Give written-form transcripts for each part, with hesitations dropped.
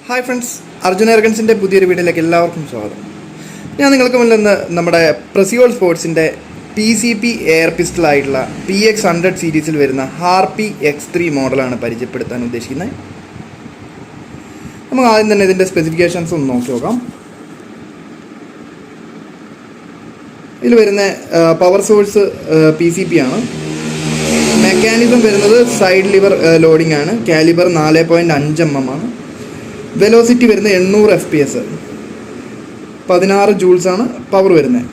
Hi friends, Arjuna എയർഗൺസിൻ്റെ പുതിയൊരു വീഡിയോയിലേക്ക് എല്ലാവർക്കും സ്വാഗതം. ഞാൻ നിങ്ങൾക്ക് മുന്നിൽ നിന്ന് നമ്മുടെ പ്രസിയോൾ സ്പോർട്സിൻ്റെ PCP എയർ പിസ്റ്റലായിട്ടുള്ള PX100 സീരീസിൽ വരുന്ന ഹാർപ്പി X3 മോഡലാണ് പരിചയപ്പെടുത്താൻ ഉദ്ദേശിക്കുന്നത്. നമുക്ക് ആദ്യം തന്നെ ഇതിൻ്റെ സ്പെസിഫിക്കേഷൻസ് ഒന്ന് നോക്കി നോക്കാം. ഇതിൽ വരുന്ന പവർ സോഴ്സ് PCP ആണ്. മെക്കാനിസം വരുന്നത് സൈഡ് ലിവർ ലോഡിംഗ് ആണ്. കാലിബർ 4.5 mm ആണ്. വെലോസിറ്റി വരുന്നത് 800 FPS, 16 ജൂൾസ് ആണ് പവർ വരുന്നത്.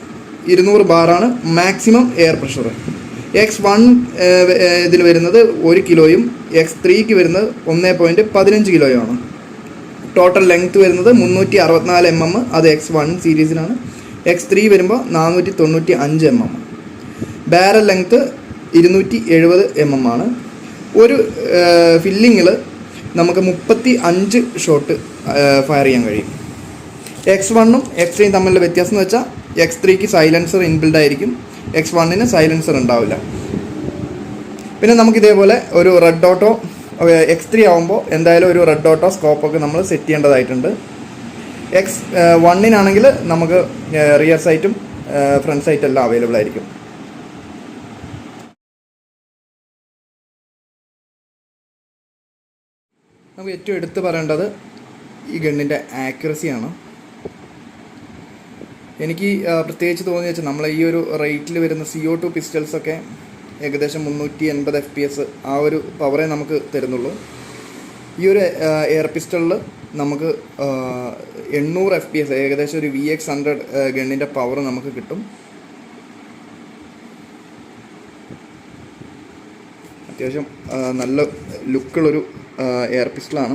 200 ബാറാണ് മാക്സിമം എയർ പ്രഷർ. X1 ഇതിൽ വരുന്നത് 1 കിലോയും X3ക്ക് വരുന്നത് 1.15 കിലോയുമാണ്. ടോട്ടൽ ലെങ്ത് വരുന്നത് 364 mm, അത് X1 സീരീസിലാണ്. X3 വരുമ്പോൾ 495 mm. ബാരൽ ലെങ്ത് 270 mm ആണ്. ഒരു ഫില്ലിങ്ങിൽ നമുക്ക് 35 ഷോട്ട് ഫയർ ചെയ്യാൻ കഴിയും. X1ഉം X3യും തമ്മിലുള്ള വ്യത്യാസം എന്ന് വെച്ചാൽ X3ക്ക് സൈലൻസർ ഇൻബിൽഡ് ആയിരിക്കും, X1ന് സൈലൻസർ ഉണ്ടാവില്ല. പിന്നെ നമുക്കിതേപോലെ ഒരു റെഡ് ഓട്ടോ X3 ആകുമ്പോൾ എന്തായാലും ഒരു റെഡ് ഓട്ടോ സ്കോപ്പൊക്കെ നമ്മൾ സെറ്റ് ചെയ്യേണ്ടതായിട്ടുണ്ട്. X1നാണെങ്കിൽ നമുക്ക് റിയർ സൈറ്റും ഫ്രണ്ട് സൈറ്റും എല്ലാം അവൈലബിൾ ആയിരിക്കും. നമുക്ക് ഏറ്റവും എടുത്ത് പറയേണ്ടത് ഈ ഗണ്ണിൻ്റെ ആക്യുറസിയാണ്. എനിക്ക് പ്രത്യേകിച്ച് തോന്നിയെന്ന് വെച്ചാൽ നമ്മൾ ഈ ഒരു റേറ്റിൽ വരുന്ന CO2 പിസ്റ്റൾസൊക്കെ ഏകദേശം 380 FPS ആ ഒരു പവറേ നമുക്ക് തരുന്നുള്ളൂ. ഈ ഒരു എയർ പിസ്റ്റളിൽ നമുക്ക് 800 FPS, ഏകദേശം ഒരു VX100 ഗണ്ണിൻ്റെ പവർ നമുക്ക് കിട്ടും. അത്യാവശ്യം നല്ല ലുക്കുള്ളൊരു എയർ പിസ്റ്റലാണ്.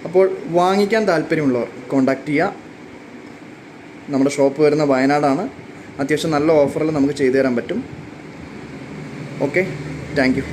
അപ്പോൾ വാങ്ങിക്കാൻ താല്പര്യമുള്ളവർ കോൺടാക്റ്റ് ചെയ്യുക. നമ്മുടെ ഷോപ്പ് വരുന്ന വയനാടാണ്. അത്യാവശ്യം നല്ല ഓഫറിൽ നമുക്ക് ചെയ്തു തരാൻ പറ്റും. Okay, thank you.